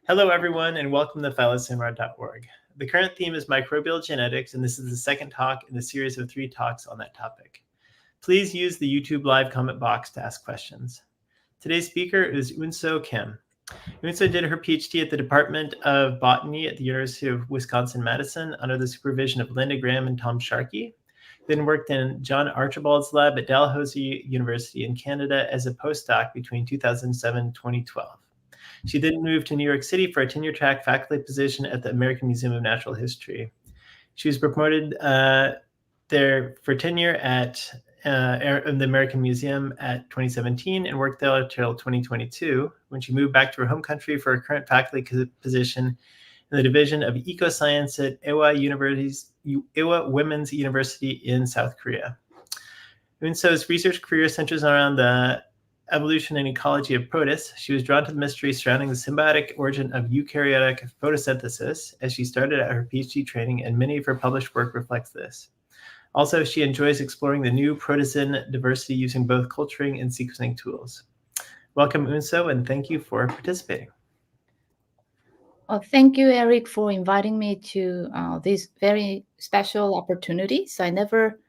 Hello, everyone, and welcome to phyloseminar.org. The current theme is microbial genetics, and this is the second talk in the series of 3 talks on that topic. Please use the YouTube live comment box to ask questions. Today's speaker is Eunsoo Kim. Eunsoo did her PhD at the Department of Botany at the University of Wisconsin-Madison under the supervision of Linda Graham and Tom Sharkey, then worked in John Archibald's lab at Dalhousie University in Canada as a postdoc between 2007 and 2012. She then moved to New York City for a tenure-track faculty position at the American Museum of Natural History. She was promoted there for tenure at the American Museum at 2017 and worked there until 2022, when she moved back to her home country for a current faculty position in the Division of Ecoscience at Ewha Women's University in South Korea. Eunsoo's research career centers around the evolution and ecology of protists. She was drawn to the mystery surrounding the symbiotic origin of eukaryotic photosynthesis as she started at her PhD training, and many of her published work reflects this. Also, she enjoys exploring the new protozoan diversity using both culturing and sequencing tools. Welcome, Eunsoo, and thank you for participating. Well, thank you, Eric, for inviting me to this very special opportunity. So I never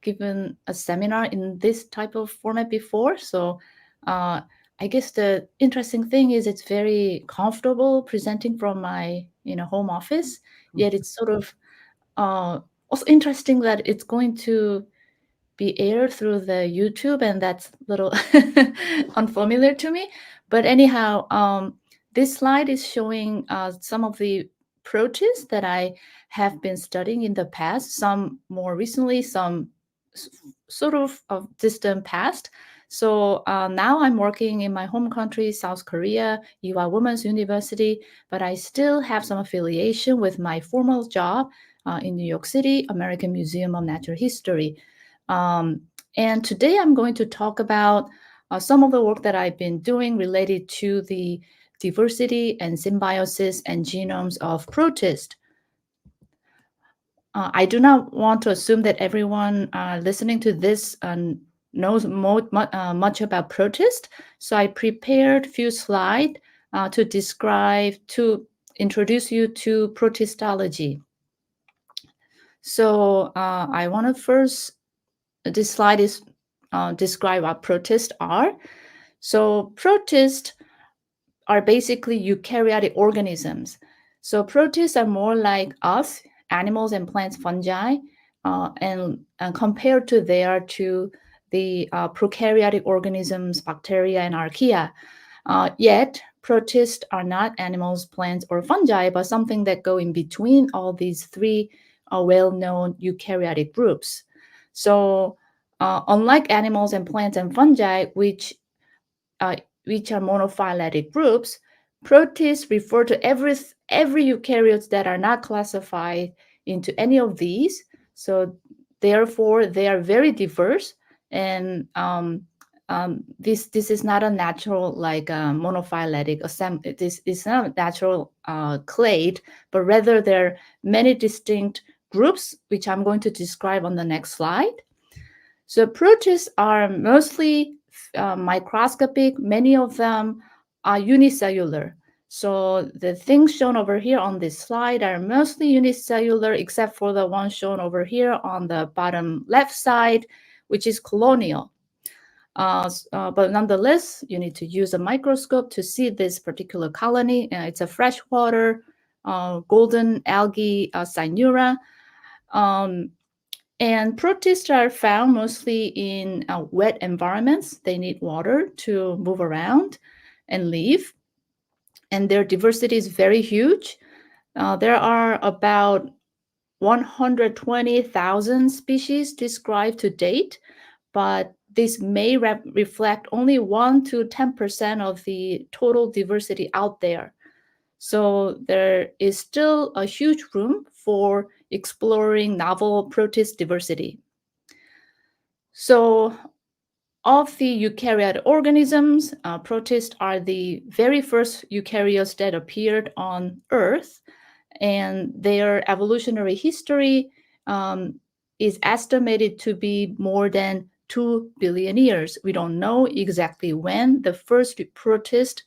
given a seminar in this type of format before. So I guess the interesting thing is it's very comfortable presenting from my home office, yet it's sort of also interesting that it's going to be aired through the YouTube, and that's a little unfamiliar to me. But anyhow, this slide is showing some of the protists that I have been studying in the past, some more recently, some sort of distant past. So now I'm working in my home country, South Korea, Ewha Women's University, but I still have some affiliation with my formal job in New York City, American Museum of Natural History. And today I'm going to talk about some of the work that I've been doing related to the diversity and symbiosis and genomes of protists. I do not want to assume that everyone listening to this knows much about protists. So I prepared a few slides to introduce you to protistology. So I want to first, this slide is describe what protists are. So protists are basically eukaryotic organisms. So protists are more like us, animals and plants, fungi, and compared to the prokaryotic organisms, bacteria and archaea. Yet protists are not animals, plants, or fungi, but something that go in between all these three well-known eukaryotic groups. So unlike animals and plants and fungi, which are monophyletic groups, protists refer to every eukaryotes that are not classified into any of these. So therefore, they are very diverse, and this is not a natural monophyletic assembly. This is not a natural clade, but rather there are many distinct groups, which I'm going to describe on the next slide. So protists are mostly microscopic. Many of them are unicellular. So the things shown over here on this slide are mostly unicellular, except for the one shown over here on the bottom left side, which is colonial. But nonetheless, you need to use a microscope to see this particular colony. It's a freshwater golden algae cyanura. And protists are found mostly in wet environments. They need water to move around and live. And their diversity is very huge. There are about 120,000 species described to date, but this may reflect only 1 to 10% of the total diversity out there. So there is still a huge room for exploring novel protist diversity. So of the eukaryotic organisms, protists are the very first eukaryotes that appeared on Earth, and their evolutionary history is estimated to be more than 2 billion years. We don't know exactly when the first protist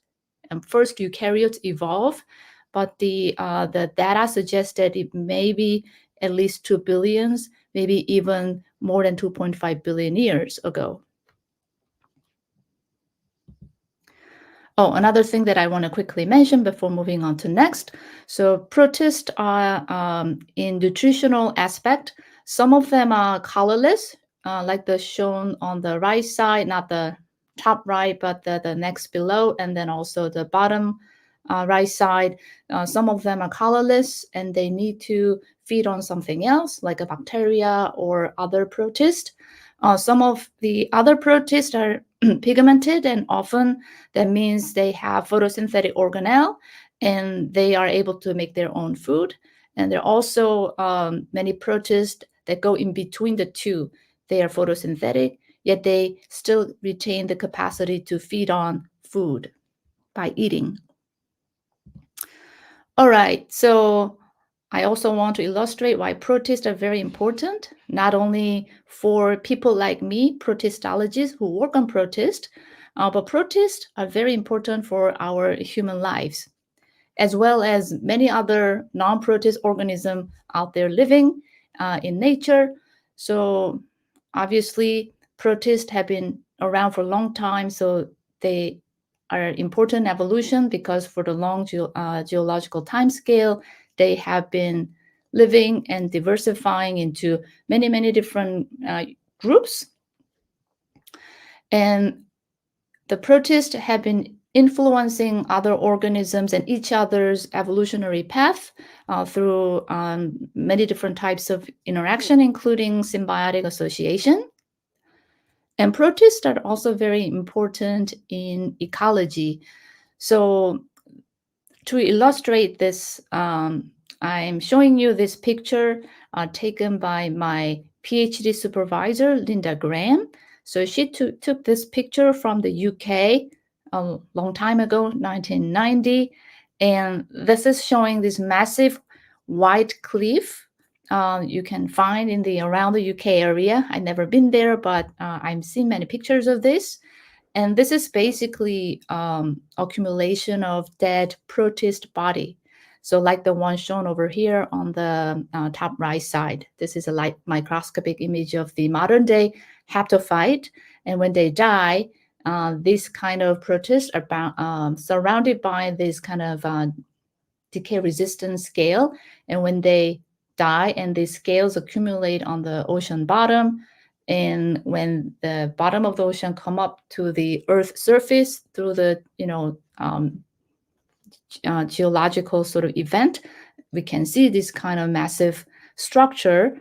first eukaryotes evolve, but the data suggests that it may be at least 2 billions, maybe even more than 2.5 billion years ago. Oh, another thing that I want to quickly mention before moving on to next. So protists are, in nutritional aspect, some of them are colorless, like the shown on the right side, not the top right, but the next below, and then also the bottom right side. Some of them are colorless, and they need to feed on something else, like a bacteria or other protist. Some of the other protists are pigmented, and often that means they have photosynthetic organelle, and they are able to make their own food. And there are also many protists that go in between the two. They are photosynthetic, yet they still retain the capacity to feed on food by eating. All right, so I also want to illustrate why protists are very important, not only for people like me, protistologists who work on protists, but protists are very important for our human lives, as well as many other non-protist organisms out there living in nature. So obviously, protists have been around for a long time, so they are important in evolution because for the long geological time scale, they have been living and diversifying into many, many different groups. And the protists have been influencing other organisms and each other's evolutionary path through many different types of interaction, including symbiotic association. And protists are also very important in ecology. So to illustrate this, I'm showing you this picture taken by my PhD supervisor, Linda Graham. So she took this picture from the UK a long time ago, 1990. And this is showing this massive white cliff you can find in the around the UK area. I've never been there, but I've seen many pictures of this. And this is basically accumulation of dead protist body. So like the one shown over here on the top right side, this is a light microscopic image of the modern day haptophyte. And when they die, these kind of protists are surrounded by this kind of decay resistant scale. And when they die and these scales accumulate on the ocean bottom, and when the bottom of the ocean come up to the Earth's surface through the geological sort of event, we can see this kind of massive structure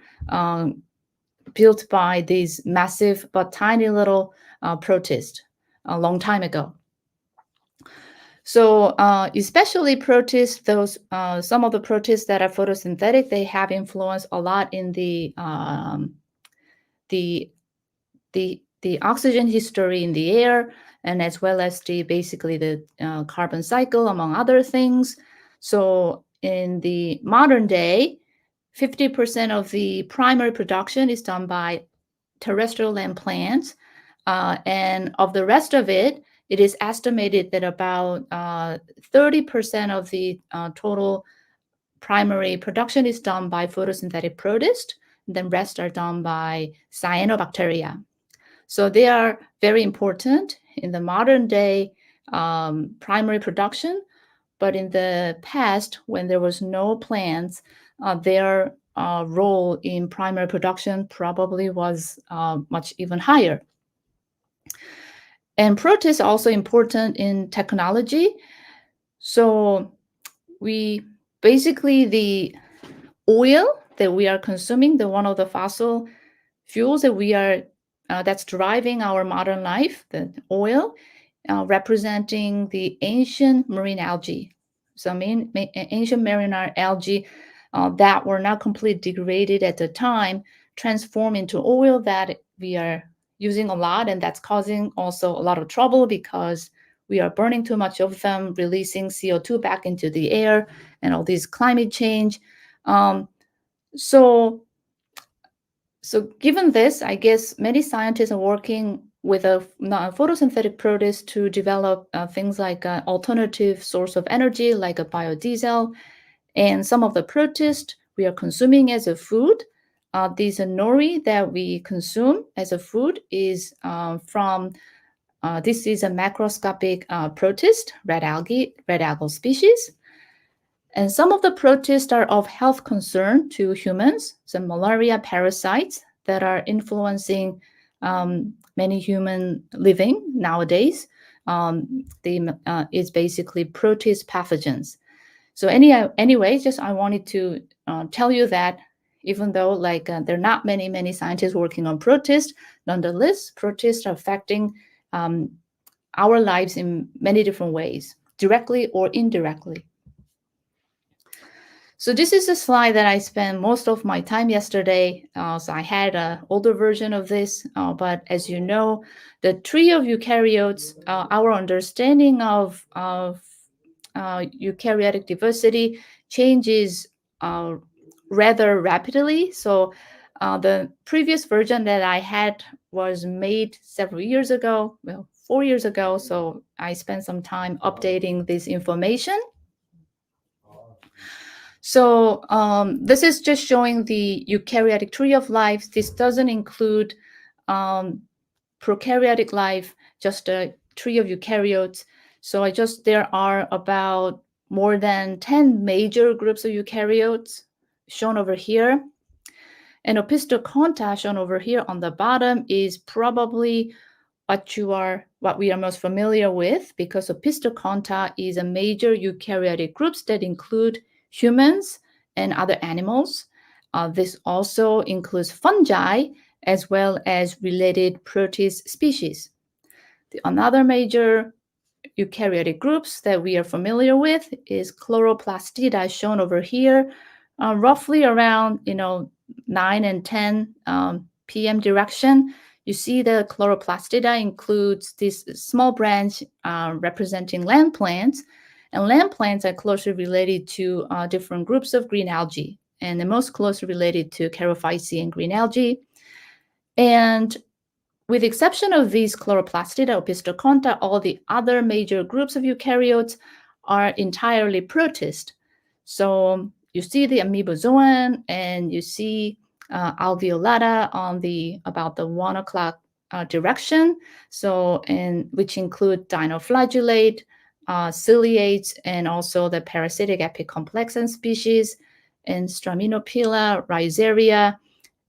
built by these massive but tiny little protists a long time ago. So especially protists, those some of the protists that are photosynthetic, they have influence a lot in the oxygen history in the air, and as well as basically the carbon cycle, among other things. So in the modern day, 50% of the primary production is done by terrestrial land plants, and of the rest of it, it is estimated that about 30% of the total primary production is done by photosynthetic protists, and then rest are done by cyanobacteria. So they are very important in the modern day primary production, but in the past, when there was no plants, their role in primary production probably was much even higher. And protists are also important in technology. So we basically, the oil that we are consuming, the one of the fossil fuels that we are that's driving our modern life, the oil, representing the ancient marine algae. So ancient marine algae that were not completely degraded at the time, transform into oil that we are using a lot, and that's causing also a lot of trouble because we are burning too much of them, releasing CO2 back into the air, and all these climate change. So given this, I guess many scientists are working with a photosynthetic protist to develop things like an alternative source of energy, like a biodiesel. And some of the protists we are consuming as a food. These nori that we consume as a food is from, this is a macroscopic protist, red algal species. And some of the protists are of health concern to humans, some malaria parasites that are influencing many human living nowadays. It's basically protist pathogens. So anyway, just I wanted to tell you that even though there are not many scientists working on protists, nonetheless, protists are affecting our lives in many different ways, directly or indirectly. So this is a slide that I spent most of my time yesterday. So I had an older version of this, but as you know, the tree of eukaryotes, our understanding of eukaryotic diversity changes rather rapidly. So the previous version that I had was made several years ago, well, 4 years ago. So I spent some time updating this information. So this is just showing the eukaryotic tree of life. This doesn't include prokaryotic life, just a tree of eukaryotes. So there are about more than 10 major groups of eukaryotes shown over here. And opisthocomta shown over here on the bottom is probably what we are most familiar with, because opisthocomta is a major eukaryotic groups that include humans and other animals. This also includes fungi as well as related protist species. Another major eukaryotic groups that we are familiar with is chloroplastida, shown over here, roughly around 9 and 10 p.m. direction. You see the chloroplastida includes this small branch representing land plants, and land plants are closely related to different groups of green algae, and the most closely related to Charophycean green algae. And with the exception of these chloroplastida, opisthocomta, all the other major groups of eukaryotes are entirely protist. So you see the amoebozoan, and you see alveolata on about the 1 o'clock direction. So, and which include dinoflagellate, ciliates, and also the parasitic epicomplexan species, and Straminopila, Rhizaria,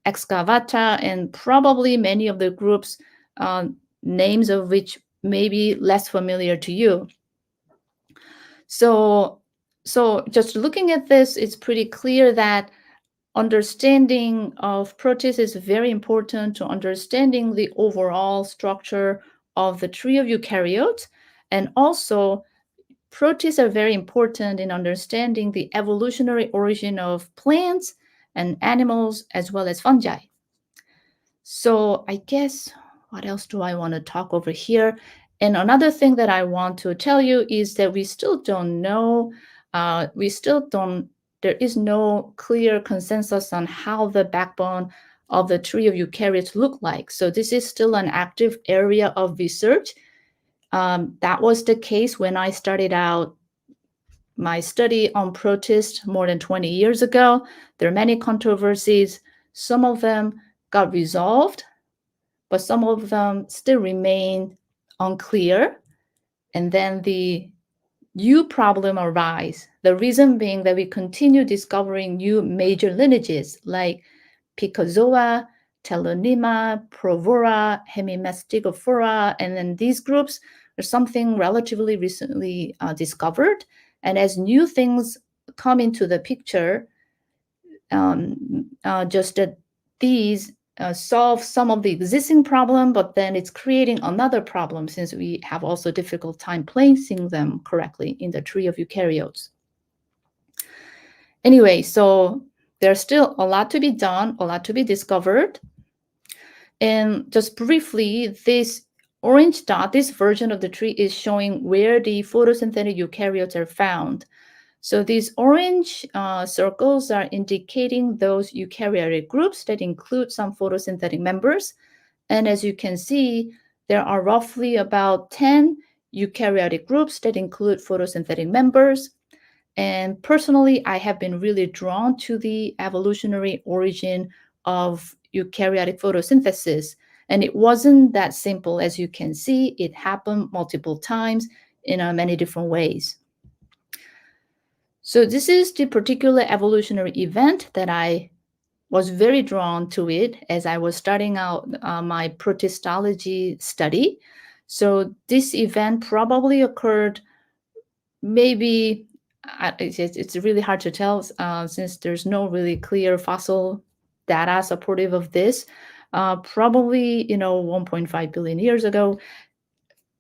excavata, and probably many of the groups, names of which may be less familiar to you. So just looking at this, it's pretty clear that understanding of protists is very important to understanding the overall structure of the tree of eukaryotes. And also, protists are very important in understanding the evolutionary origin of plants and animals, as well as fungi. So I guess, what else do I want to talk over here? And another thing that I want to tell you is that we still don't know, there is no clear consensus on how the backbone of the tree of eukaryotes look like. So this is still an active area of research. That was the case when I started out my study on protists more than 20 years ago. There are many controversies. Some of them got resolved, but some of them still remain unclear. And then the new problem arise. The reason being that we continue discovering new major lineages like Picozoa, Telonema, Provora, Hemimastigophora, and then these groups are something relatively recently discovered. And as new things come into the picture, just that these solve some of the existing problem, but then it's creating another problem since we have also difficult time placing them correctly in the tree of eukaryotes. Anyway, so there's still a lot to be done, a lot to be discovered. And just briefly, this orange dot, this version of the tree is showing where the photosynthetic eukaryotes are found. So these orange circles are indicating those eukaryotic groups that include some photosynthetic members. And as you can see, there are roughly about 10 eukaryotic groups that include photosynthetic members. And personally, I have been really drawn to the evolutionary origin of eukaryotic photosynthesis. And it wasn't that simple. As you can see, it happened multiple times in many different ways. So this is the particular evolutionary event that I was very drawn to it as I was starting out my protistology study. So this event probably occurred maybe, it's really hard to tell since there's no really clear fossil data supportive of this. Probably, 1.5 billion years ago.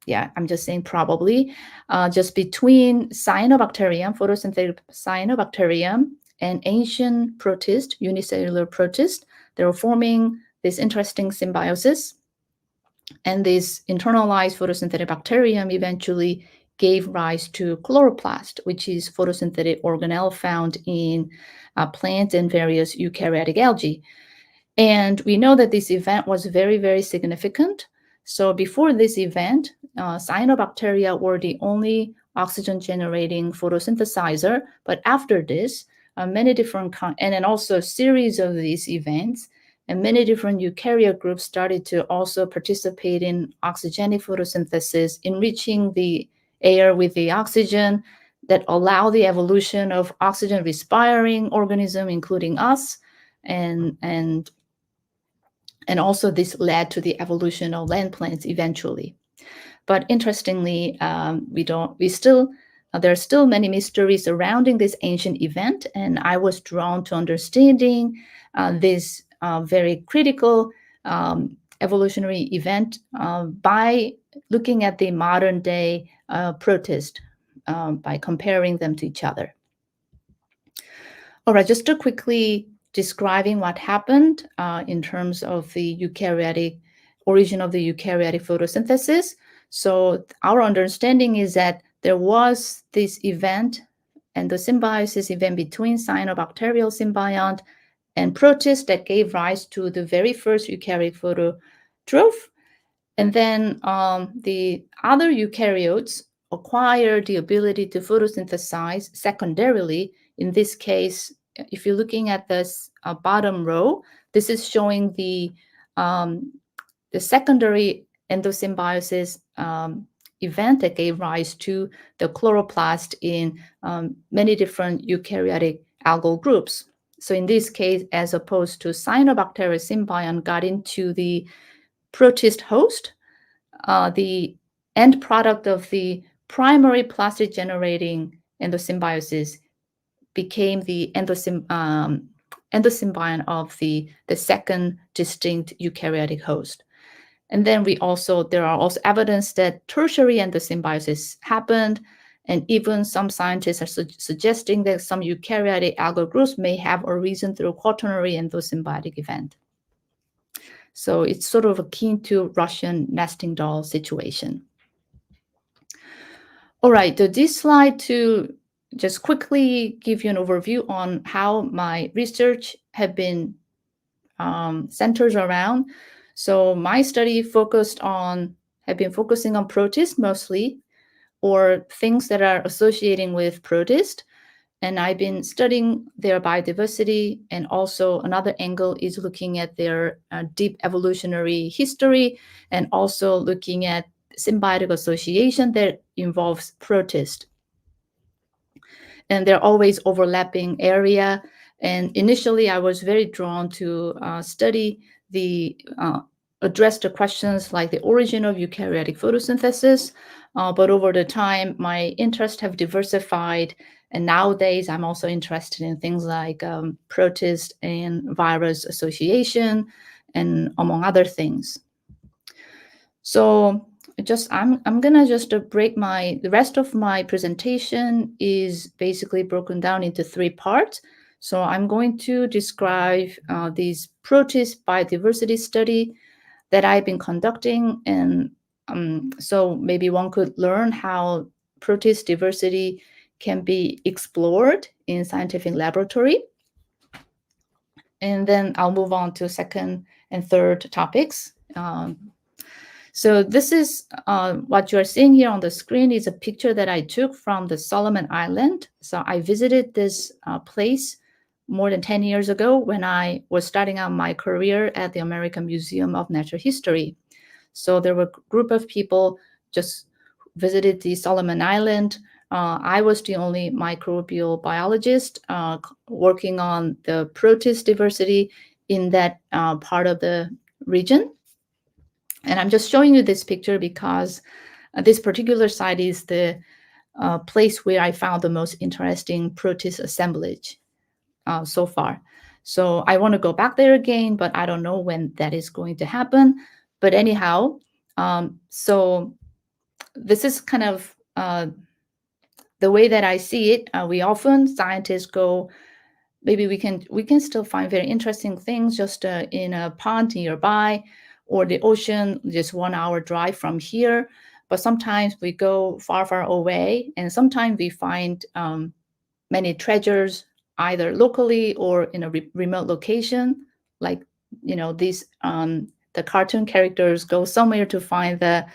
Yeah, I'm just saying probably, just between cyanobacterium, photosynthetic cyanobacterium, and ancient protist, unicellular protist. They were forming this interesting symbiosis. And this internalized photosynthetic bacterium eventually gave rise to chloroplast, which is photosynthetic organelle found in plants and various eukaryotic algae. And we know that this event was very, very significant. So before this event, cyanobacteria were the only oxygen-generating photosynthesizer. But after this, many different, and then also a series of these events, and many different eukaryote groups started to also participate in oxygenic photosynthesis, enriching the air with the oxygen that allow the evolution of oxygen-respiring organism, including us, and also this led to the evolution of land plants eventually. But interestingly, there are still many mysteries surrounding this ancient event, and I was drawn to understanding this very critical evolutionary event by looking at the modern day protist, by comparing them to each other. All right, just to quickly describing what happened in terms of the origin of the eukaryotic photosynthesis. So our understanding is that there was this event and the symbiosis event between cyanobacterial symbiont and protist that gave rise to the very first eukaryotic phototroph. And then the other eukaryotes acquired the ability to photosynthesize secondarily. In this case, if you're looking at this bottom row, this is showing the secondary endosymbiosis event that gave rise to the chloroplast in many different eukaryotic algal groups. So in this case, as opposed to cyanobacteria symbiont got into the protist host, the end product of the primary plastic generating endosymbiosis became the endosymbiont of the second distinct eukaryotic host. And then there are also evidence that tertiary endosymbiosis happened, and even some scientists are suggesting that some eukaryotic algal groups may have arisen through a quaternary endosymbiotic event. So it's sort of akin to Russian nesting doll situation. All right, so this slide to just quickly give you an overview on how my research had been centered around. So my study have been focusing on protists mostly, or things that are associating with protist. And I've been studying their biodiversity, and also another angle is looking at their deep evolutionary history, and also looking at symbiotic association that involves protist. And they're always overlapping area. And initially, I was very drawn to study address the questions like the origin of eukaryotic photosynthesis. But over the time, my interests have diversified. And nowadays, I'm also interested in things like protist and virus association, and among other things. So I'm gonna just break the rest of my presentation is basically broken down into 3 parts. So I'm going to describe these protist biodiversity study that I've been conducting, and so maybe one could learn how protist diversity can be explored in scientific laboratory. And then I'll move on to second and third topics. So this is what you're seeing here on the screen is a picture that I took from the Solomon Island. So I visited this place more than 10 years ago when I was starting out my career at the American Museum of Natural History. So there were a group of people just visited the Solomon Island. I was the only microbial biologist working on the protist diversity in that part of the region. And I'm just showing you this picture because this particular site is the place where I found the most interesting protist assemblage so far. So I want to go back there again, but I don't know when that is going to happen. But anyhow, so this is kind of the way that I see it. We often scientists go, maybe we can still find very interesting things just in a pond nearby, or the ocean just 1 hour drive from here. But sometimes we go far away, and sometimes we find many treasures either locally or in a remote location, like these the cartoon characters go somewhere to find the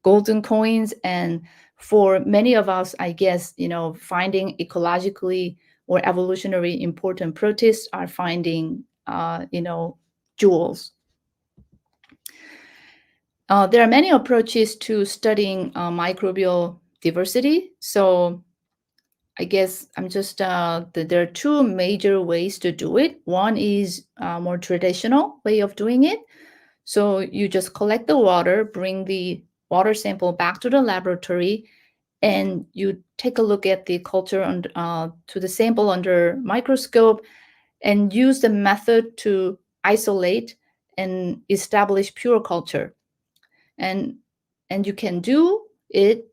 golden coins. And for many of us, I guess, finding ecologically or evolutionary important protists are finding jewels. There are many approaches to studying microbial diversity. So I guess I'm just there are two major ways to do it. One is a more traditional way of doing it. So you just collect the water, bring the water sample back to the laboratory, and you take a look at the culture to the sample under microscope, and use the method to isolate and establish pure culture. And you can do it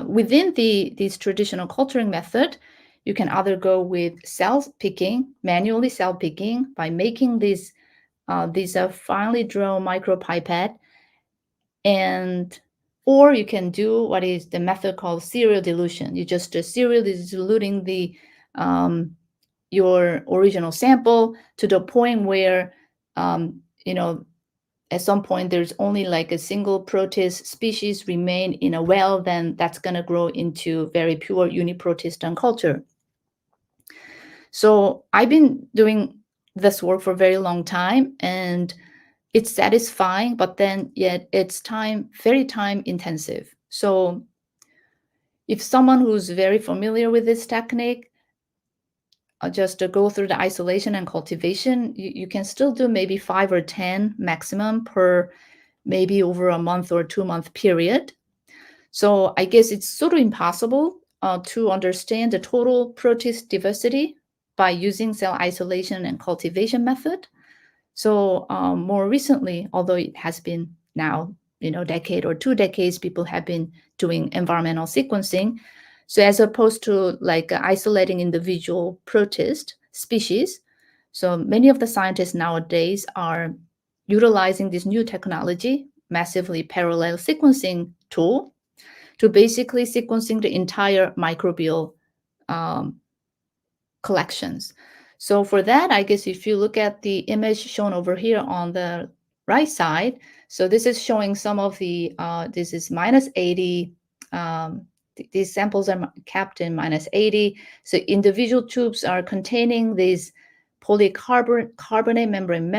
within this traditional culturing method. You can either go with cell picking, manually cell picking, by making these finely drawn micropipette, or you can do what is the method called serial dilution. You just serially diluting your original sample to the point where at some point there's only like a single protist species remain in a well, then that's going to grow into very pure uniprotist culture. So I've been doing this work for a very long time, and it's satisfying, but then yet it's very time intensive. So if someone who's very familiar with this technique, just to go through the isolation and cultivation, you can still do maybe 5 or 10 maximum per maybe over a month or 2-month period. So I guess it's sort of impossible to understand the total protist diversity by using cell isolation and cultivation method. So more recently, although it has been now, decade or 2 decades, people have been doing environmental sequencing. So as opposed to like isolating individual protist species, so many of the scientists nowadays are utilizing this new technology, massively parallel sequencing tool, to basically sequencing the entire microbial collections. So for that, I guess if you look at the image shown over here on the right side, so this is showing some of the, this is -80, these samples are kept in -80. So individual tubes are containing these polycarbonate membrane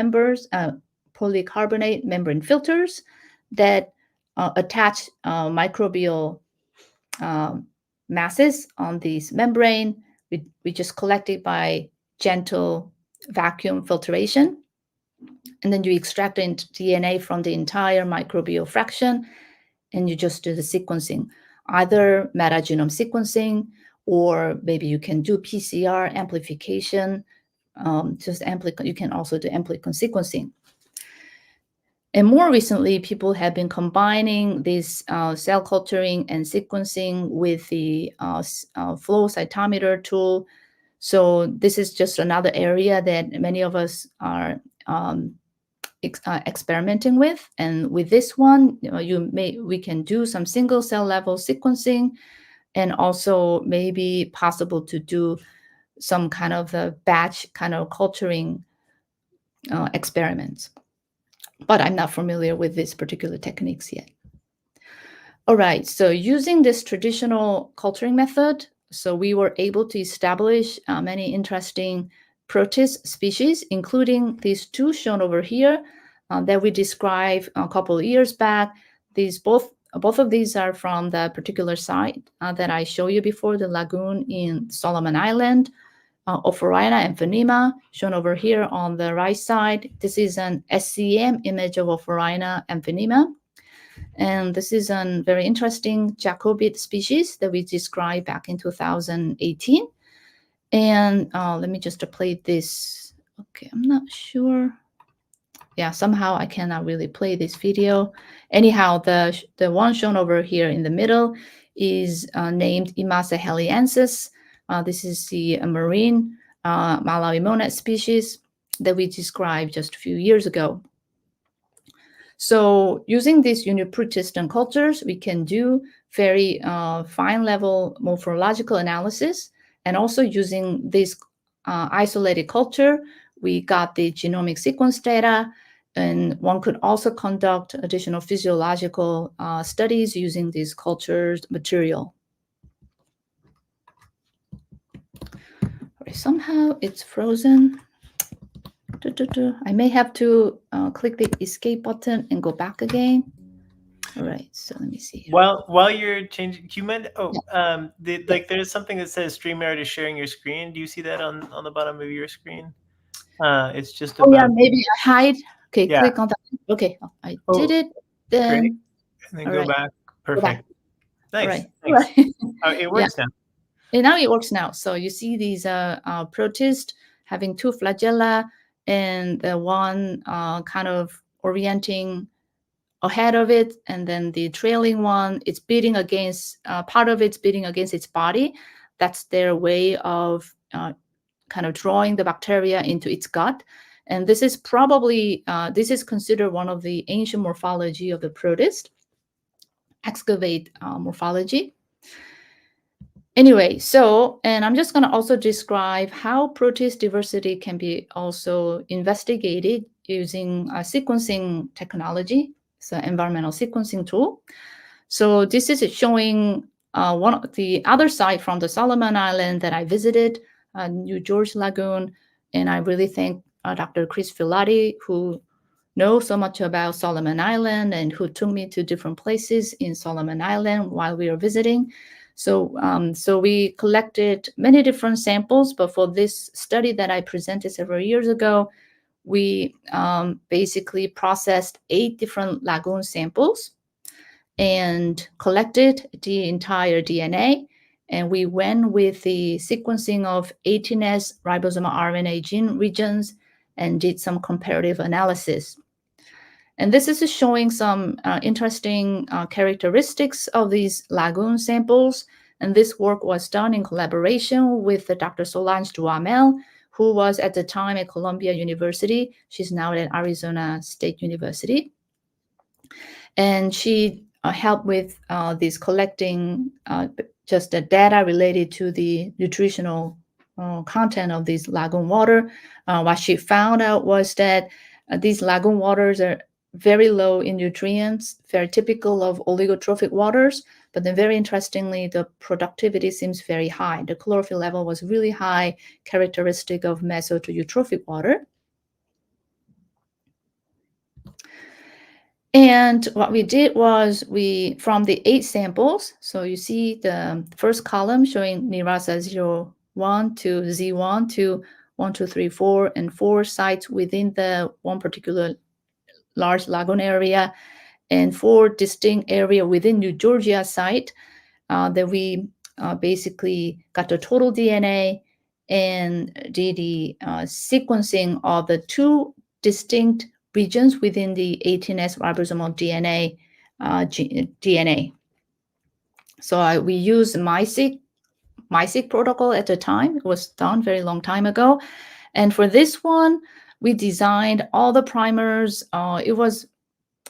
polycarbonate membrane filters that attach microbial masses on this membrane. We just collect it by gentle vacuum filtration. And then you extract the DNA from the entire microbial fraction, and you just do the sequencing, either metagenome sequencing, or maybe you can do PCR amplification. You can also do amplicon sequencing. And more recently, people have been combining this cell culturing and sequencing with the flow cytometer tool. So this is just another area that many of us are experimenting with. And with this one, we can do some single cell level sequencing, and also maybe possible to do some kind of a batch kind of culturing experiments. But I'm not familiar with these particular techniques yet. All right, so using this traditional culturing method, so we were able to establish many interesting protist species, including these two shown over here that we described a couple of years back. These both of these are from the particular site that I showed you before, the lagoon in Solomon Island, Ophrina and Phenema, shown over here on the right side. This is an SCM image of Ophrina and Phenema. And this is a very interesting Jacobite species that we described back in 2018. And let me just play this. Okay, I'm not sure. Yeah, somehow I cannot really play this video. Anyhow, the one shown over here in the middle is named Imasa heliensis. This is the marine Malawi monad species that we described just a few years ago. So using these uniprotist cultures, we can do very fine level morphological analysis. And also using this isolated culture, we got the genomic sequence data. And one could also conduct additional physiological studies using this cultured material. Right, somehow it's frozen. I may have to click the escape button and go back again. All right, so let me see here. While you're changing, do you mind? Like there's something that says StreamYard is sharing your screen. Do you see that on the bottom of your screen? It's just about. Oh yeah, maybe I hide. Okay, Yeah. click on that. Okay, I did it. Then great. And then go back. Perfect. Nice. All right. Thanks. It works now. And now it works now. So you see these protists having two flagella, and the one kind of orienting ahead of it, and then the trailing one, it's beating against part of it's beating against its body. That's their way of kind of drawing the bacteria into its gut. And this is probably this is considered one of the ancient morphology of the protist, excavate morphology. Anyway, so, and I'm just going to also describe how protist diversity can be also investigated using sequencing technology, so environmental sequencing tool. So this is showing one of the other side from the Solomon Island that I visited, New George Lagoon, and I really thank Dr. Chris Filati, who knows so much about Solomon Island and who took me to different places in Solomon Island while we were visiting. So, so we collected many different samples, but for this study that I presented several years ago, we basically processed 8 different lagoon samples and collected the entire DNA. And we went with the sequencing of 18S ribosomal RNA gene regions and did some comparative analysis. And this is showing some interesting characteristics of these lagoon samples. And this work was done in collaboration with Dr. Solange Duhamel, who was at the time at Columbia University. She's now at Arizona State University. And she helped with this collecting just the data related to the nutritional content of this lagoon water. What she found out was that these lagoon waters are very low in nutrients, very typical of oligotrophic waters. But then very interestingly, the productivity seems very high. The chlorophyll level was really high, characteristic of meso to eutrophic water. And what we did was from the 8 samples, so you see the first column showing NIRASA 01 to Z1 to 1, 2, 3, 4, and 4 sites within the one particular large lagoon area, and 4 distinct area within New Georgia site that we basically got the total DNA and did the sequencing of the 2 distinct regions within the 18S ribosomal DNA. So we used MySeq protocol at the time. It was done very long time ago. And for this one, we designed all the primers.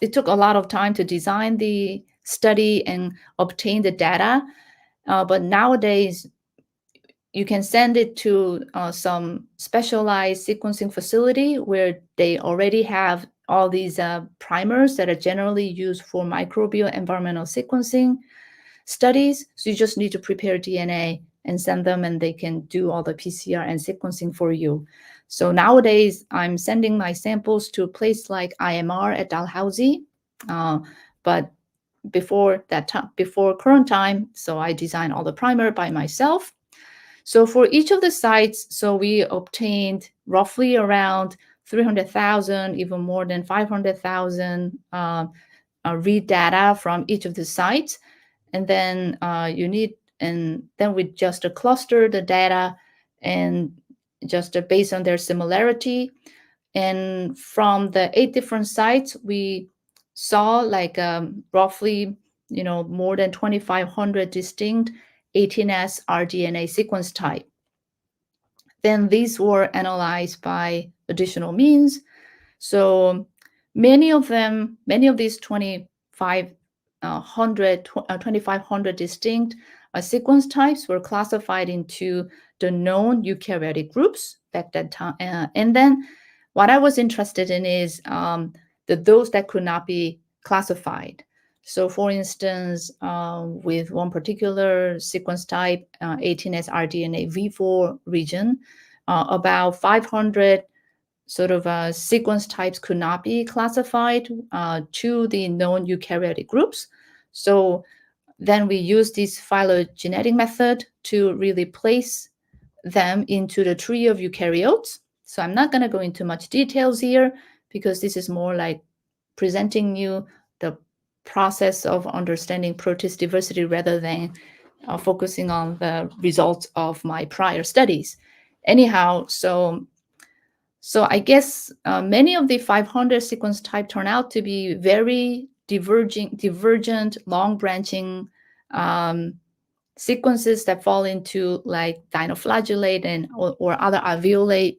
It took a lot of time to design the study and obtain the data. But nowadays, you can send it to some specialized sequencing facility where they already have all these primers that are generally used for microbial environmental sequencing studies. So you just need to prepare DNA and send them, and they can do all the PCR and sequencing for you. So nowadays, I'm sending my samples to a place like IMR at Dalhousie, but before that time, before current time, so I designed all the primer by myself. So for each of the sites, so we obtained roughly around 300,000, even more than 500,000 read data from each of the sites. And then then we just cluster the data and just based on their similarity. And from the 8 different sites, we saw like roughly, more than 2,500 distinct 18S rDNA sequence type. Then these were analyzed by additional means. So many of these 2,500 distinct sequence types were classified into the known eukaryotic groups at that time. And then what I was interested in is those that could not be classified. So for instance, with one particular sequence type, 18S rDNA V4 region, about 500 sort of sequence types could not be classified to the known eukaryotic groups. So then we use this phylogenetic method to really place them into the tree of eukaryotes. So I'm not going to go into much details here because this is more like presenting you the process of understanding protist diversity rather than focusing on the results of my prior studies. Anyhow, so I guess many of the 500 sequence type turn out to be very divergent, long branching sequences that fall into like dinoflagellate and or other alveolate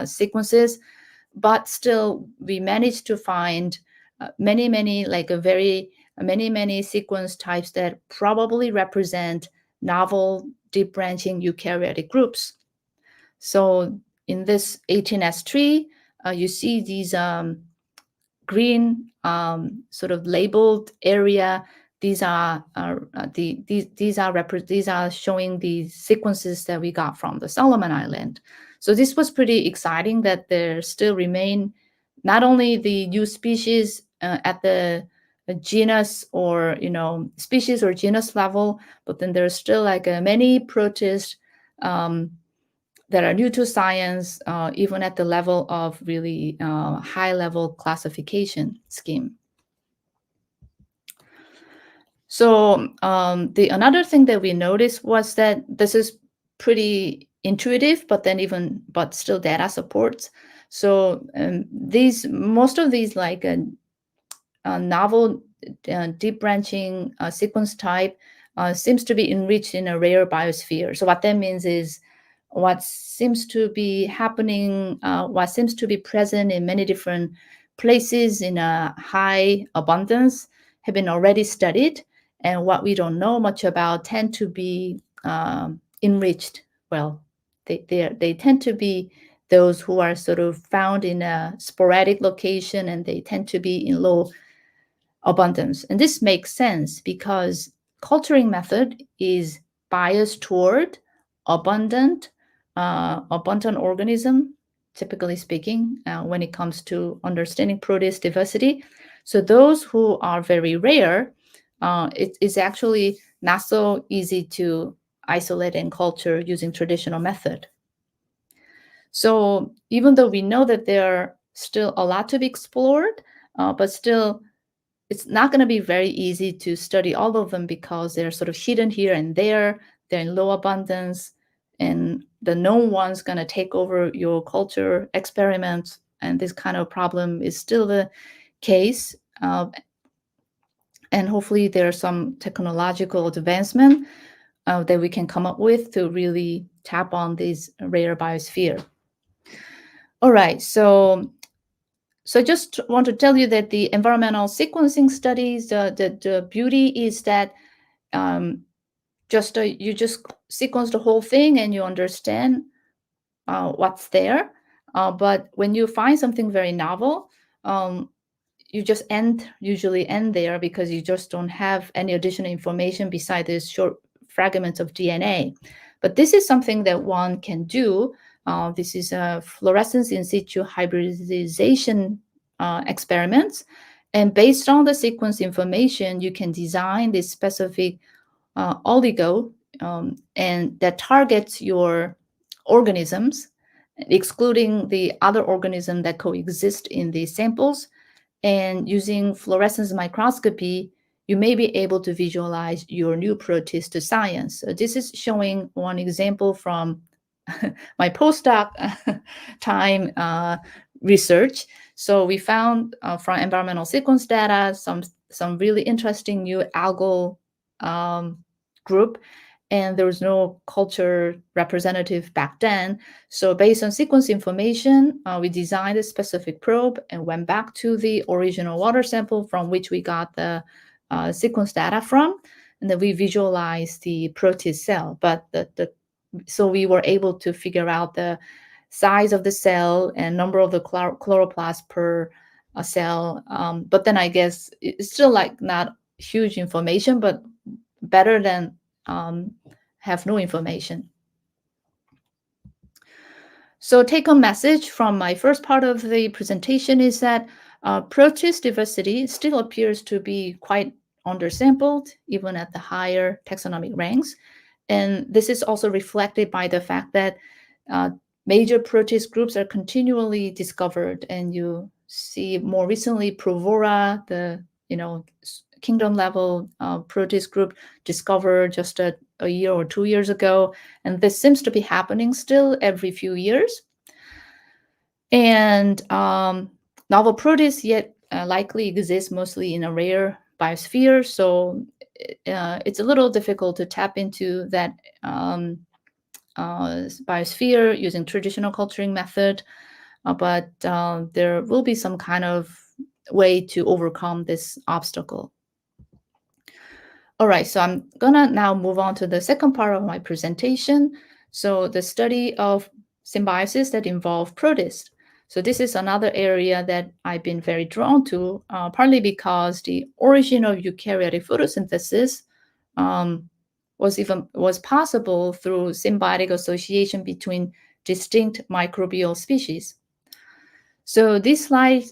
sequences. But still, we managed to find many sequence types that probably represent novel deep branching eukaryotic groups. So in this 18S tree, you see these green sort of labeled area. These are showing the sequences that we got from the Solomon Island. So this was pretty exciting that there still remain not only the new species at the genus or species or genus level, but then there's still like many protists that are new to science, even at the level of really high-level classification scheme. So another thing that we noticed was that this is pretty intuitive, but still data supports. So most of these like novel deep branching sequence type seems to be enriched in a rare biosphere. So what that means is what seems to be happening, what seems to be present in many different places in a high abundance have been already studied, and what we don't know much about tend to be enriched. Well, they tend to be those who are sort of found in a sporadic location, and they tend to be in low abundance. And this makes sense because culturing method is biased toward abundant organism, typically speaking, when it comes to understanding protist diversity. So those who are very rare, it's actually not so easy to isolate and culture using traditional method. So even though we know that there are still a lot to be explored, but still it's not going to be very easy to study all of them because they're sort of hidden here and there. They're in low abundance, and the known one's going to take over your culture experiments. And this kind of problem is still the case. And hopefully there's some technological advancement that we can come up with to really tap on this rare biosphere. All right, so I just want to tell you that the environmental sequencing studies, the beauty is that you just sequence the whole thing and you understand what's there. But when you find something very novel, you just usually end there because you just don't have any additional information beside these short fragments of DNA. But this is something that one can do. This is a fluorescence in situ hybridization experiments. And based on the sequence information, you can design this specific oligo and that targets your organisms, excluding the other organism that coexist in these samples. And using fluorescence microscopy, you may be able to visualize your new protist to science. So this is showing one example from my postdoc time research. So we found from environmental sequence data some really interesting new algal group, and there was no culture representative back then. So based on sequence information, we designed a specific probe and went back to the original water sample from which we got the sequence data from, and then we visualized the protist cell. But so we were able to figure out the size of the cell and number of the chloroplast per cell. But then I guess it's still like not huge information, but better than have no information. So take-home message from my first part of the presentation is that protist diversity still appears to be quite undersampled, even at the higher taxonomic ranks. And this is also reflected by the fact that major protist groups are continually discovered. And you see more recently Provora, the kingdom level protist group discovered just a year or 2 years ago. And this seems to be happening still every few years. And novel protists yet likely exist mostly in a rare biosphere. So it's a little difficult to tap into that biosphere using traditional culturing method. But there will be some kind of way to overcome this obstacle. All right, so I'm gonna now move on to the second part of my presentation. So the study of symbiosis that involve protists. So this is another area that I've been very drawn to, partly because the origin of eukaryotic photosynthesis was possible through symbiotic association between distinct microbial species. So this slide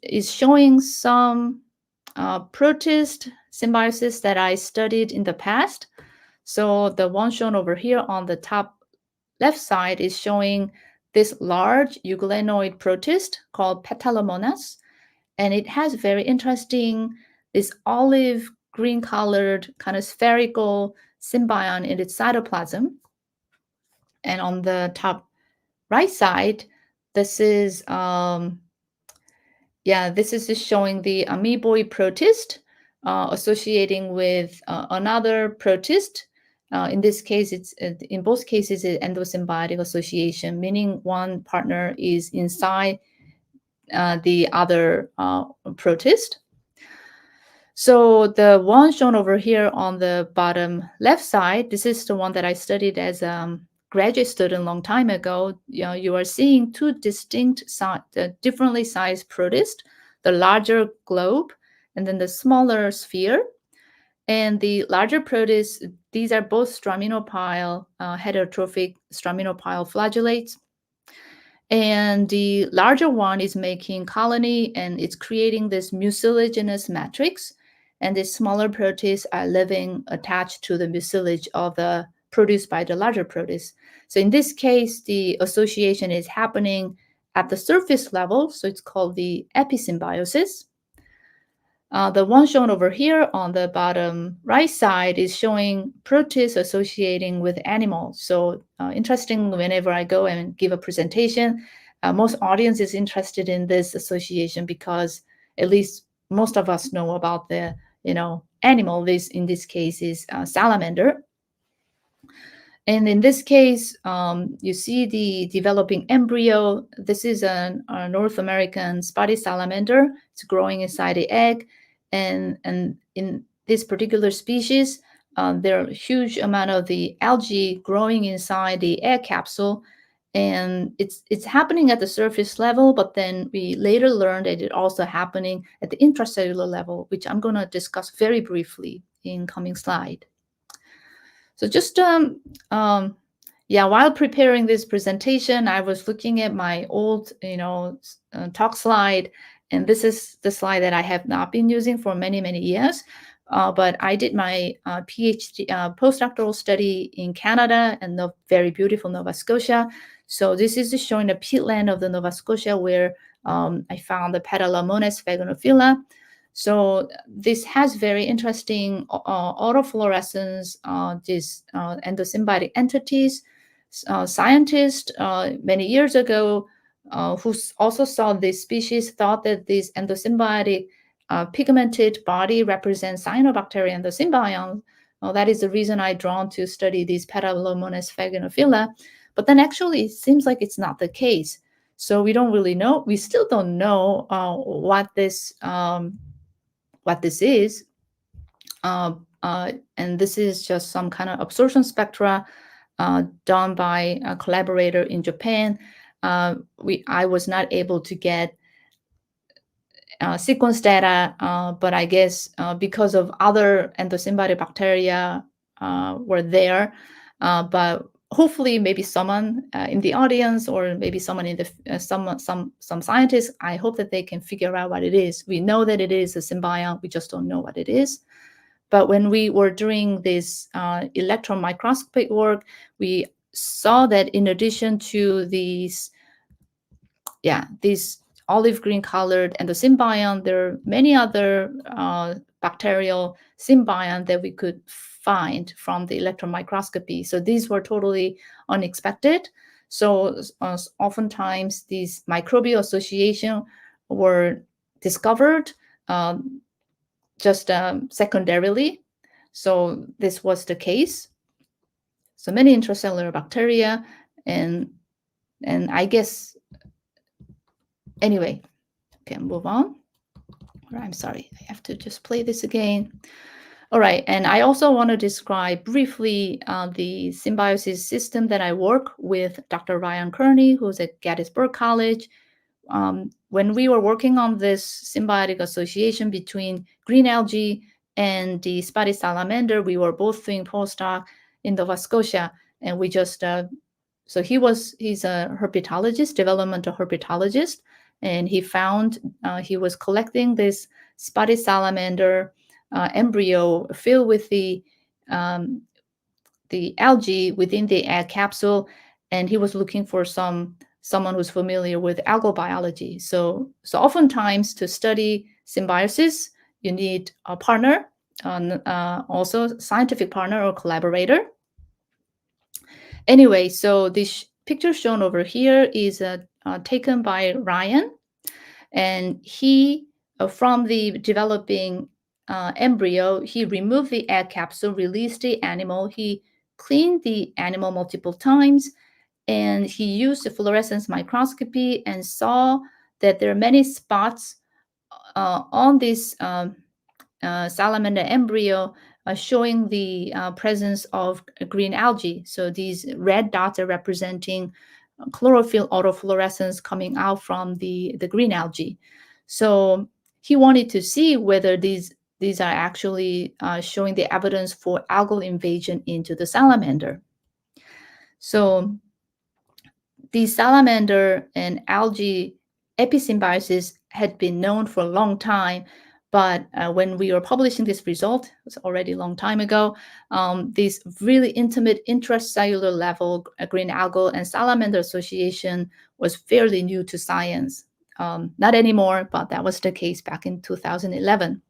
is showing some protist symbiosis that I studied in the past. So the one shown over here on the top left side is showing this large euglenoid protist called Petalomonas. And it has very interesting, this olive green colored kind of spherical symbiont in its cytoplasm. And on the top right side, this is this is just showing the amoeboid protist associating with another protist. In this case, in both cases, it's endosymbiotic association, meaning one partner is inside the other protist. So the one shown over here on the bottom left side, this is the one that I studied as a graduate student a long time ago. You are seeing two distinct, differently sized protists, the larger globe and then the smaller sphere. And the larger protists, these are both straminopile, heterotrophic straminopile flagellates. And the larger one is making colony and it's creating this mucilaginous matrix. And the smaller protists are living attached to the mucilage of the produced by the larger protist. So in this case, the association is happening at the surface level. So it's called the episymbiosis. The one shown over here on the bottom right side is showing protists associating with animals. So interesting, whenever I go and give a presentation, most audience is interested in this association because at least most of us know about the animal. This in this case is salamander. And in this case, you see the developing embryo. This is a North American spotted salamander. It's growing inside the egg. And in this particular species, there are a huge amount of the algae growing inside the egg capsule. And it's happening at the surface level, but then we later learned that it's also happening at the intracellular level, which I'm going to discuss very briefly in coming slide. So just while preparing this presentation, I was looking at my old talk slide, and this is the slide that I have not been using for many years. But I did my PhD postdoctoral study in Canada and the very beautiful Nova Scotia. So this is just showing the peatland of the Nova Scotia where I found the Petallamones phaganophila. So this has very interesting autofluorescence, these endosymbiotic entities. Scientists many years ago who also saw this species thought that this endosymbiotic pigmented body represents cyanobacteria endosymbiont. That is the reason I drawn to study these Petallamones phaganophila. But then actually it seems like it's not the case. So we don't really know. We still don't know what this is. And this is just some kind of absorption spectra done by a collaborator in Japan. I was not able to get sequence data, but I guess because of other endosymbiotic bacteria were there. But hopefully, maybe someone in the audience, or maybe someone in the some scientists, I hope that they can figure out what it is. We know that it is a symbiont. We just don't know what it is. But when we were doing this electron microscopy work, we saw that in addition to these olive green colored endosymbiont, there are many other bacterial symbiont that we could find from the electron microscopy. So these were totally unexpected. So oftentimes these microbial associations were discovered just secondarily. So this was the case. So many intracellular bacteria, and I guess anyway, okay, move on. I'm sorry, I have to just play this again. All right, and I also want to describe briefly the symbiosis system that I work with Dr. Ryan Kearney, who's at Gettysburg College. When we were working on this symbiotic association between green algae and the spotted salamander, we were both doing postdoc in Nova Scotia, and we just so he's a herpetologist, developmental herpetologist, and he found he was collecting this spotted salamander embryo filled with the algae within the egg capsule, and he was looking for someone who's familiar with algal biology. So oftentimes to study symbiosis, you need a partner, also scientific partner or collaborator. Anyway, so this picture shown over here is taken by Ryan, and he, from the developing embryo, he removed the egg capsule, released the animal, he cleaned the animal multiple times, and he used the fluorescence microscopy and saw that there are many spots on this salamander embryo showing the presence of green algae. So these red dots are representing chlorophyll autofluorescence coming out from the green algae. So he wanted to see whether these are actually showing the evidence for algal invasion into the salamander. So the salamander and algae episymbiosis had been known for a long time, but when we were publishing this result, it was already a long time ago, this really intimate intracellular level green algal and salamander association was fairly new to science. Not anymore, but that was the case back in 2011.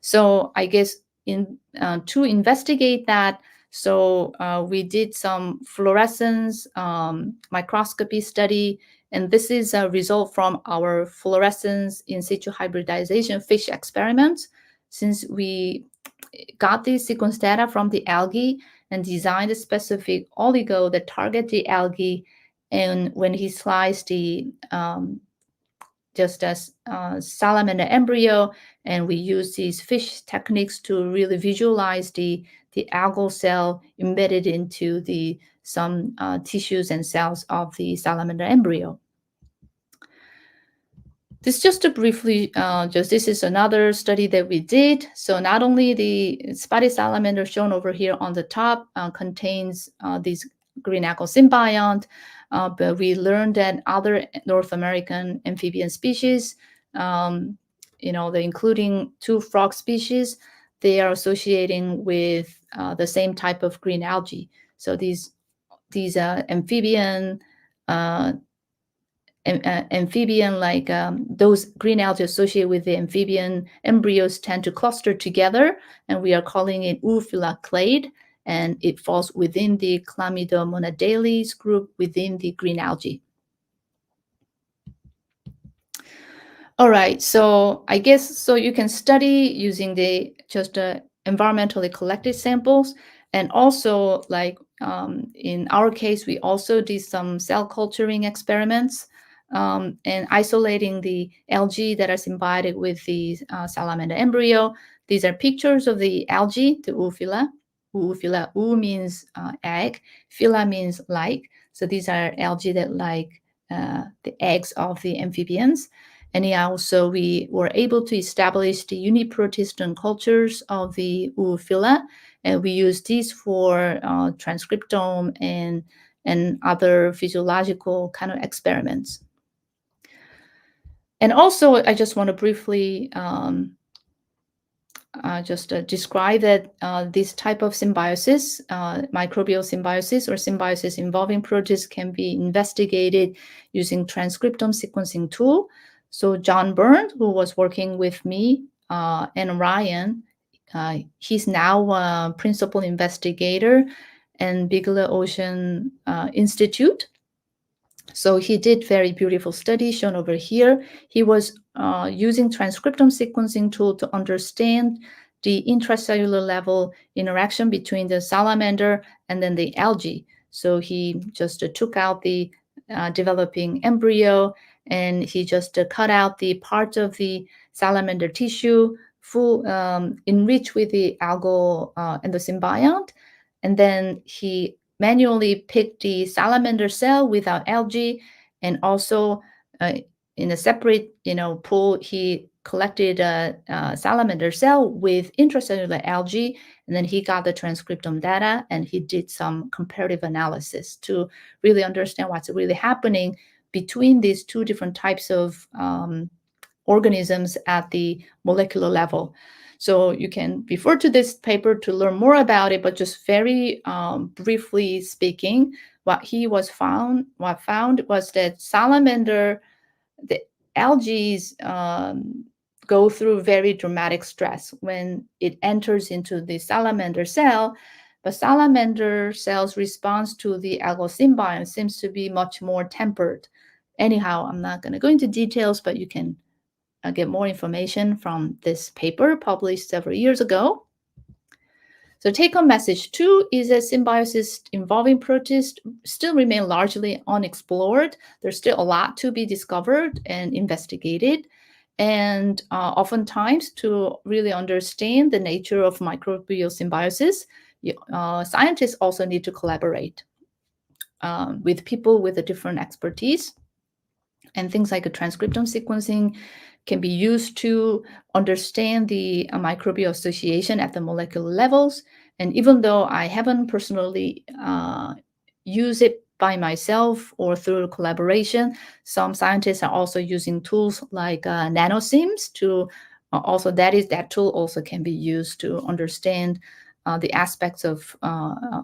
So I guess to investigate that, so we did some fluorescence microscopy study, and this is a result from our fluorescence in situ hybridization fish experiments. Since we got the sequence data from the algae and designed a specific oligo that target the algae, and when he sliced the just as salamander embryo, and we use these fish techniques to really visualize the algal cell embedded into the some tissues and cells of the salamander embryo. This just to briefly, this is another study that we did. So not only the spotted salamander shown over here on the top contains these green algal symbiont, but we learned that other North American amphibian species, including 2 frog species, they are associating with the same type of green algae. So these amphibian like those green algae associated with the amphibian embryos tend to cluster together, and we are calling it Euophylla clade, and it falls within the Chlamydomonadales group within the green algae. All right, so I guess so you can study using the just environmentally collected samples, and also like in our case, we also did some cell culturing experiments and isolating the algae that are symbiotic with the salamander embryo. These are pictures of the algae, the Euophylla. Euophylla, means egg, phylla means like. So these are algae that like the eggs of the amphibians. And also we were able to establish the uniprotist cultures of the Euophylla, and we use these for transcriptome and other physiological kind of experiments. And also, I just want to briefly describe that this type of symbiosis, microbial symbiosis or symbiosis involving protists, can be investigated using transcriptome sequencing tool. So John Byrne, who was working with me and Ryan, he's now a principal investigator in Bigelow Ocean Institute. So he did very beautiful study shown over here. He was using transcriptome sequencing tool to understand the intracellular level interaction between the salamander and then the algae. So he just took out the developing embryo, and he just cut out the part of the salamander tissue full enriched with the algal and the symbiont, and then he manually picked the salamander cell without algae, and also in a separate pool he collected a salamander cell with intracellular algae, and then he got the transcriptome data, and he did some comparative analysis to really understand what's really happening between these 2 different types of organisms at the molecular level. So you can refer to this paper to learn more about it, but just very briefly speaking, what found was that salamander, the algae go through very dramatic stress when it enters into the salamander cell, but salamander cell's response to the algal symbiont seems to be much more tempered. Anyhow, I'm not going to go into details, but you can get more information from this paper published several years ago. So take-home message 2 is that symbiosis involving protists still remain largely unexplored. There's still a lot to be discovered and investigated. And oftentimes, to really understand the nature of microbial symbiosis, scientists also need to collaborate with people with a different expertise. And things like a transcriptome sequencing can be used to understand the microbial association at the molecular levels. And even though I haven't personally used it by myself or through collaboration, some scientists are also using tools like nanosims to also that tool also can be used to understand the aspects of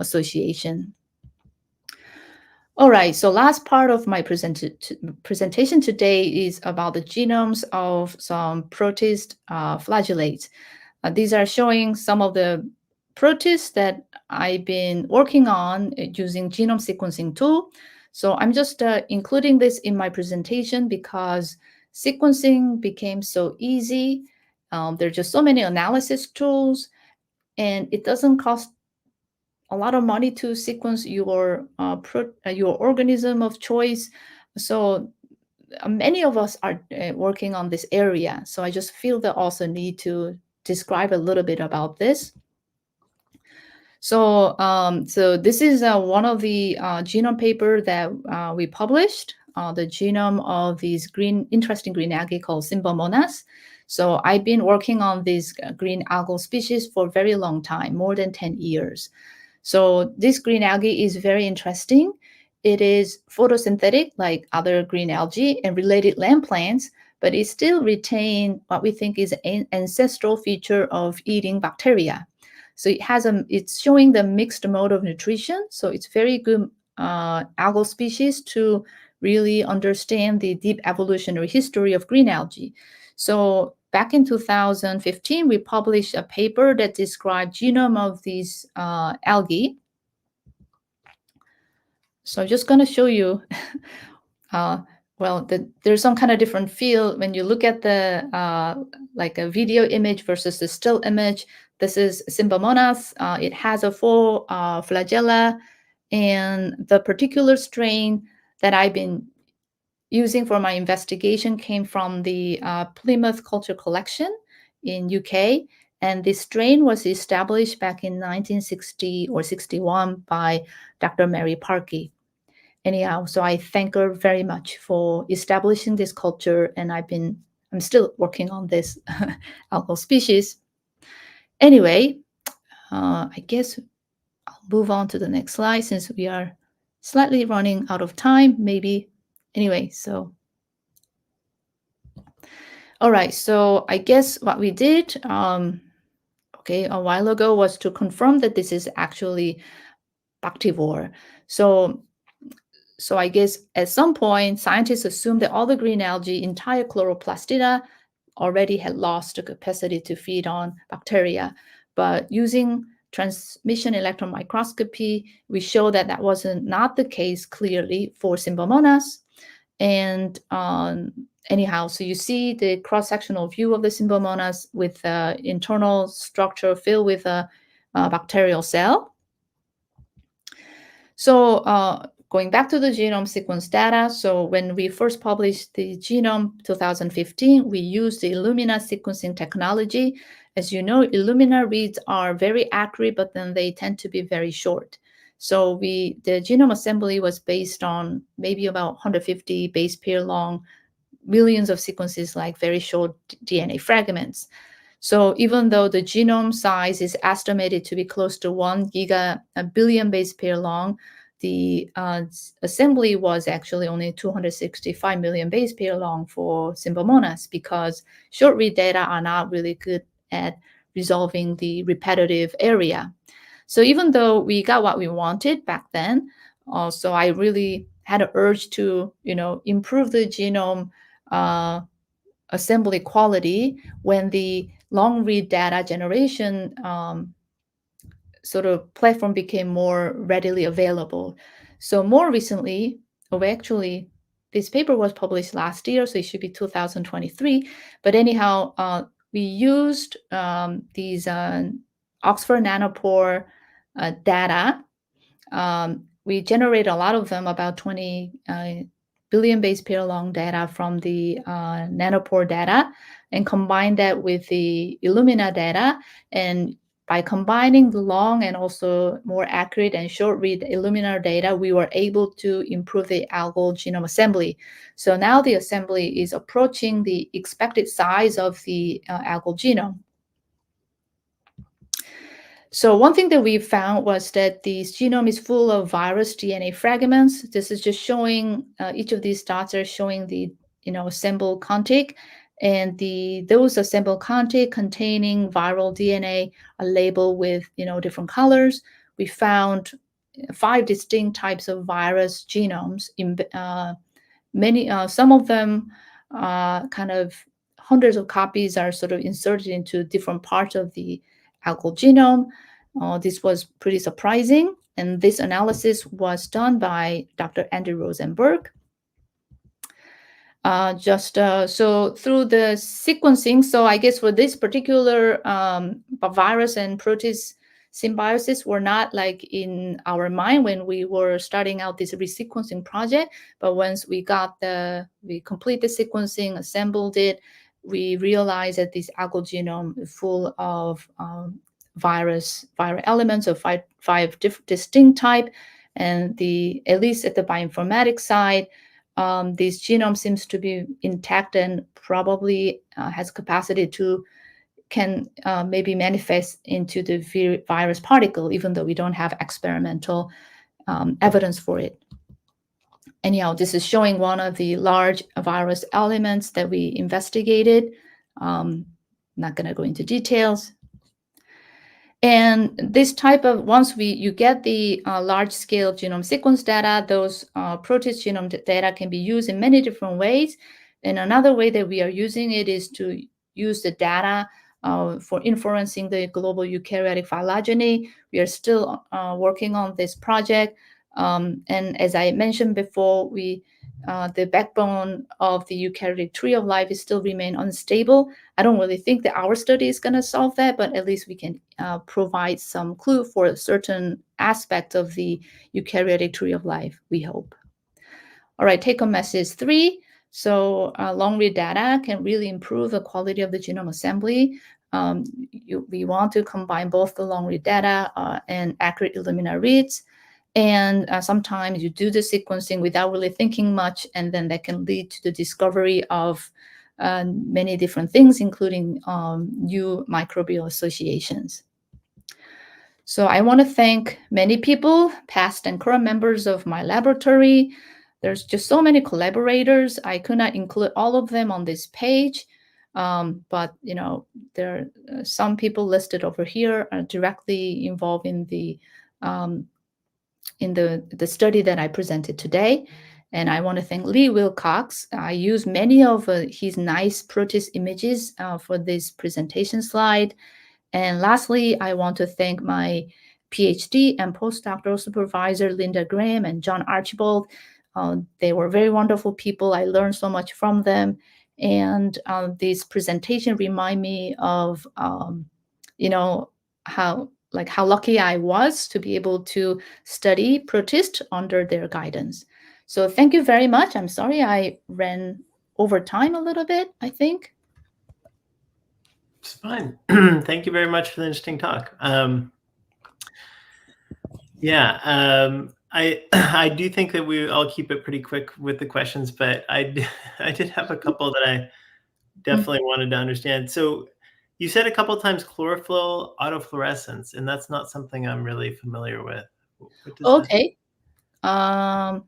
association. All right, so last part of my presentation today is about the genomes of some protist flagellates. These are showing some of the protists that I've been working on using genome sequencing tool. So I'm just including this in my presentation because sequencing became so easy. There are just so many analysis tools, and it doesn't cost a lot of money to sequence your organism of choice. So many of us are working on this area. So I just feel the also need to describe a little bit about this. So this is one of the genome paper that we published, the genome of these interesting green algae called Symbioses. So I've been working on this green algal species for a very long time, more than 10 years. So this green algae is very interesting. It is photosynthetic like other green algae and related land plants, but it still retains what we think is an ancestral feature of eating bacteria. So it's showing the mixed mode of nutrition. So it's very good algal species to really understand the deep evolutionary history of green algae. So back in 2015, we published a paper that described genome of these algae. So I'm just going to show you. There's some kind of different feel when you look at the like a video image versus the still image. This is Symbioses. It has a full flagella, and the particular strain that I've been using for my investigation came from the Plymouth Culture Collection in UK, and this strain was established back in 1960 or 61 by Dr. Mary Parkey. Anyhow, so I thank her very much for establishing this culture, and I'm still working on this algal species. Anyway, I guess I'll move on to the next slide since we are slightly running out of time, maybe. Anyway, so all right, so I guess what we did, a while ago was to confirm that this is actually bactivore. So I guess at some point, scientists assumed that all the green algae, entire chloroplastida, already had lost the capacity to feed on bacteria. But using transmission electron microscopy, we show that that wasn't not the case clearly for Symbioses. And anyhow, so you see the cross-sectional view of the Symbioses with the internal structure filled with a bacterial cell. So going back to the genome sequence data, so when we first published the genome 2015, we used the Illumina sequencing technology. As you know, Illumina reads are very accurate, but then they tend to be very short. So the genome assembly was based on maybe about 150 base pair long, millions of sequences, like very short DNA fragments. So even though the genome size is estimated to be close to 1 billion base pair long, the assembly was actually only 265 million base pair long for Symbioses, because short read data are not really good at resolving the repetitive area. So even though we got what we wanted back then, so I really had an urge to, improve the genome assembly quality when the long read data generation sort of platform became more readily available. So more recently, actually, this paper was published last year, so it should be 2023. But anyhow, we used these Oxford Nanopore data. We generated a lot of them, about 20 billion base pair long data from the nanopore data, and combined that with the Illumina data. And by combining the long and also more accurate and short read Illumina data, we were able to improve the algal genome assembly. So now the assembly is approaching the expected size of the algal genome. So one thing that we found was that the genome is full of virus DNA fragments. This is just showing, each of these dots are showing the, assembled contig, and those assembled contig containing viral DNA are labeled with, different colors. We found 5 distinct types of virus genomes. In some of them, kind of hundreds of copies are sort of inserted into different parts of the algal genome. This was pretty surprising, and this analysis was done by Dr. Andrew Rosenberg. So through the sequencing, so I guess for this particular virus and protist symbiosis were not like in our mind when we were starting out this resequencing project, but once we complete the sequencing, assembled it, we realized that this algal genome is full of viral elements of five distinct type, and at least at the bioinformatics side, this genome seems to be intact and probably has capacity to can maybe manifest into the virus particle, even though we don't have experimental evidence for it. Anyhow, this is showing one of the large virus elements that we investigated. Not going to go into details. And this type of, once you get the large-scale genome sequence data, those protist genome data can be used in many different ways. And another way that we are using it is to use the data for inferencing the global eukaryotic phylogeny. We are still working on this project. And as I mentioned before, the backbone of the eukaryotic tree of life is still remain unstable. I don't really think that our study is going to solve that, but at least we can provide some clue for a certain aspect of the eukaryotic tree of life, we hope. All right, take-home message 3. So long-read data can really improve the quality of the genome assembly. We want to combine both the long-read data and accurate Illumina reads. And sometimes you do the sequencing without really thinking much, and then that can lead to the discovery of many different things, including new microbial associations. So I want to thank many people, past and current members of my laboratory. There's just so many collaborators. I could not include all of them on this page. But there are some people listed over here are directly involved in the study that I presented today. And I want to thank Lee Wilcox. I used many of his nice protist images for this presentation slide. And lastly, I want to thank my PhD and postdoctoral supervisor, Linda Graham and John Archibald. They were very wonderful people. I learned so much from them. And this presentation remind me of, how lucky I was to be able to study protist under their guidance. So thank you very much. I'm sorry I ran over time a little bit, I think. It's fine. Thank you very much for the interesting talk. I do think that I'll keep it pretty quick with the questions, but I did have a couple that I definitely wanted to understand. So you said a couple times chlorophyll autofluorescence, and that's not something I'm really familiar with. Okay. So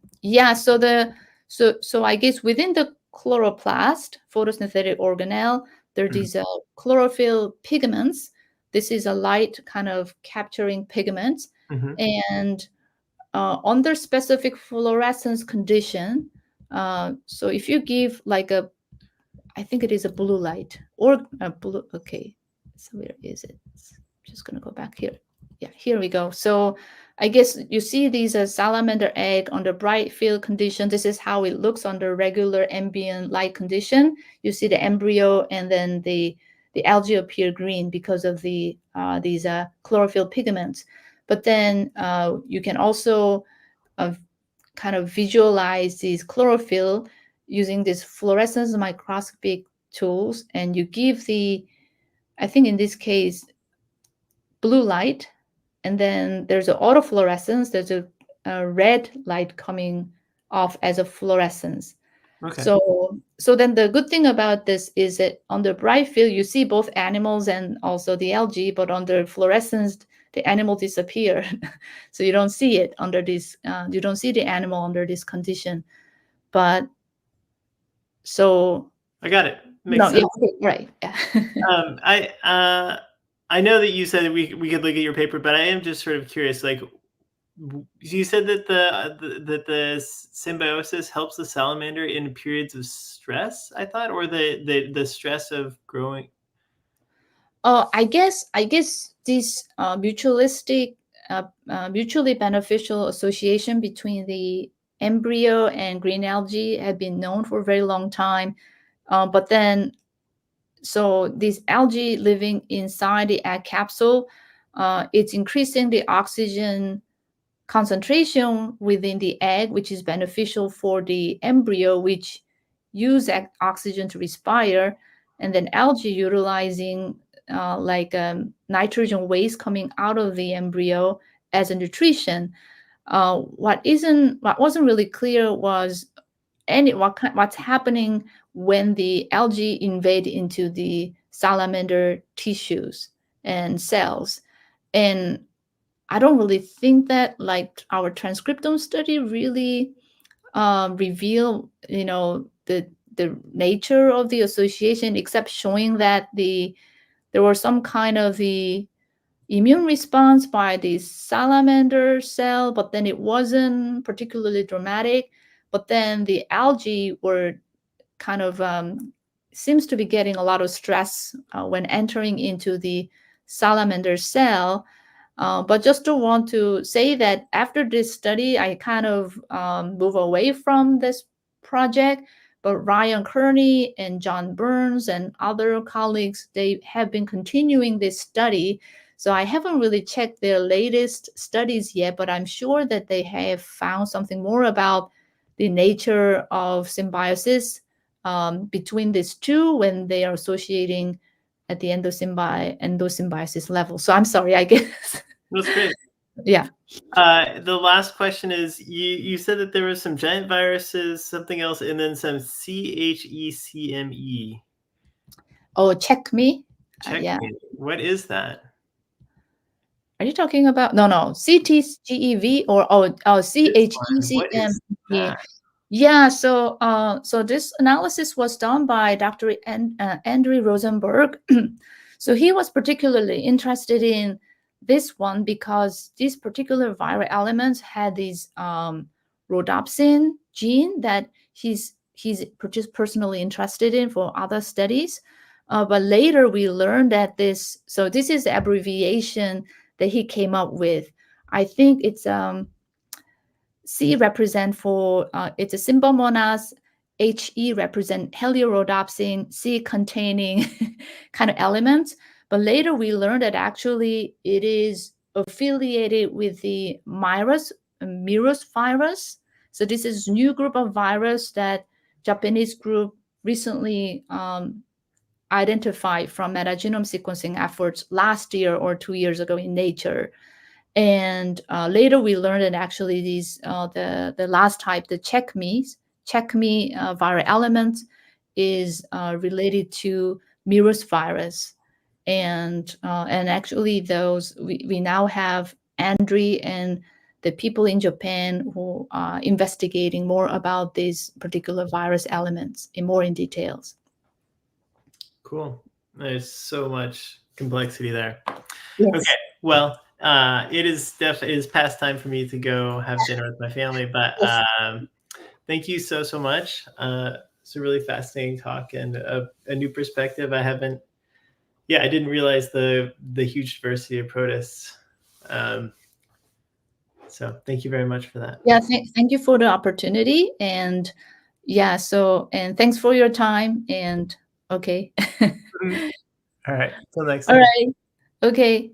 I guess within the chloroplast, photosynthetic organelle, there are these chlorophyll pigments. This is a light kind of capturing pigments. And under specific fluorescence condition, so if you give like I think it is a blue light or a blue, okay, so where is it? Just gonna go back here. Yeah, here we go. So I guess you see these salamander egg under bright field condition. This is how it looks under regular ambient light condition. You see the embryo, and then the algae appear green because of these chlorophyll pigments. But then you can also kind of visualize these chlorophyll using these fluorescence microscopic tools, and you give I think in this case, blue light, and then there's an autofluorescence. There's a red light coming off as a fluorescence. Okay. So then the good thing about this is that under bright field, you see both animals and also the algae, but under fluorescence, the animal disappear. So you don't see it under this, you don't see the animal under this condition. But so I got it. Makes sense. Yeah, right. Yeah. I know that you said we could look at your paper, but I am just sort of curious. Like, you said that the symbiosis helps the salamander in periods of stress, I thought, or the stress of growing. I guess this mutually beneficial association between the embryo and green algae had been known for a very long time. But then, so this algae living inside the egg capsule, it's increasing the oxygen concentration within the egg, which is beneficial for the embryo, which use oxygen to respire. And then algae utilizing like nitrogen waste coming out of the embryo as a nutrition. What wasn't really clear was what's happening when the algae invade into the salamander tissues and cells. And I don't really think that like our transcriptome study really reveal, the nature of the association, except showing that there was some kind of the immune response by the salamander cell, but then it wasn't particularly dramatic. But then the algae were kind of seems to be getting a lot of stress when entering into the salamander cell. But just to want to say that after this study, I kind of move away from this project. But Ryan Kearney and John Burns and other colleagues, they have been continuing this study. So I haven't really checked their latest studies yet, but I'm sure that they have found something more about the nature of symbiosis between these two when they are associating at the endosymbiosis level. So I'm sorry, I guess. That's great. Yeah. The last question is, you said that there was some giant viruses, something else, and then some CHECME. Oh, check me. Yeah. What is that? Are you talking about no CTGEV or CHECM? Yeah. So this analysis was done by Dr. Andrew Rosenberg. So he was particularly interested in this one because these particular viral elements had these rhodopsin gene that he's just personally interested in for other studies. But later we learned that this is the abbreviation that he came up with. I think it's C represent for it's a symbol monas. HE represent heliorhodopsin, C containing kind of elements. But later we learned that actually it is affiliated with the mirus virus. So this is new group of virus that Japanese group recently identified from metagenome sequencing efforts last year or 2 years ago in Nature. And later we learned that actually these the last type, the CHECME viral element is related to mirus virus, and actually those we now have Andre and the people in Japan who are investigating more about these particular virus elements in details. Cool. There's so much complexity there. Yes. Okay. Well, it is past time for me to go have dinner with my family, but thank you so much. It's a really fascinating talk and a new perspective. I didn't realize the huge diversity of protists. So thank you very much for that. Yeah, thank you for the opportunity, and and thanks for your time, and okay. All right, till next time. All right, okay.